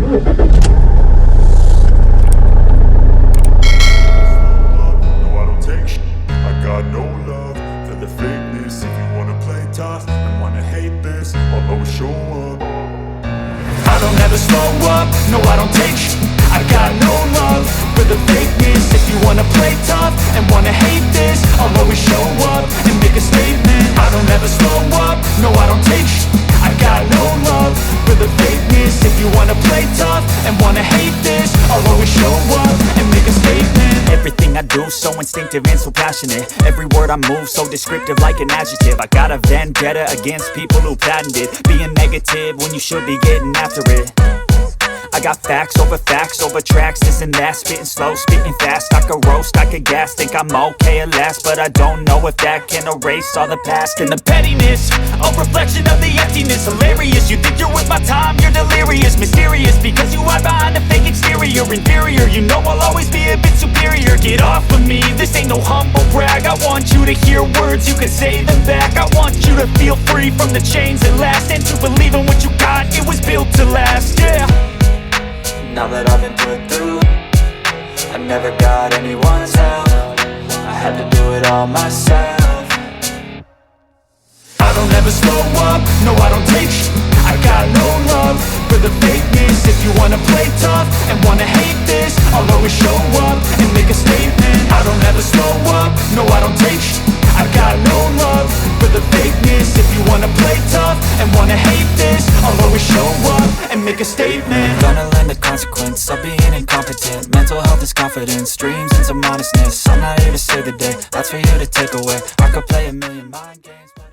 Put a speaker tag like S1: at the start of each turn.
S1: No, I don't take shit. I got no love for the fakeness. If you wanna play tough and wanna hate this, I'll always show up.
S2: I don't ever slow up, no I don't take shit. I got no love for the fakeness. If you wanna play tough and wanna hate this, I'll always show up and make a statement. I don't ever slow up, no I don't take shit. I got no love for the fakeness. If you wanna play tough and wanna hate this, I'll always show up and make a statement. Everything I do so instinctive and so passionate. Every word I move so descriptive like an adjective. I got a vendetta against people who patented being negative when you should be getting after it. I got facts over tracks, this and that. Spitting slow, spitting fast, I could roast, I could gas. Think I'm okay at last, but I don't know if that can erase all the past. And the pettiness, a reflection of the emptiness. Hilarious, you think you're with my time, you're delirious. Mysterious, because you hide behind a fake exterior. Inferior, you know I'll always be a bit superior. Get off of me, this ain't no humble brag. I want you to hear words, you can say them back. I want you to feel free from the chains that last, and to believe in what you got, it was built to last, yeah. Now that I've been put through, I never got anyone's help. I had to do it all myself. I don't ever slow up, no I don't take shit. I got no love for the fakeness. If you wanna play tough and wanna hate this, I'll always show up and make a statement. I don't ever slow up, no I don't take shit. I got no love for the fakeness. If you wanna play tough and wanna hate this, I'll always show up and make a statement. Gonna learn the consequence of being incompetent. Mental health is confidence, dreams and some honestness. I'm not here to save the day, that's for you to take away. I could play a million mind games, but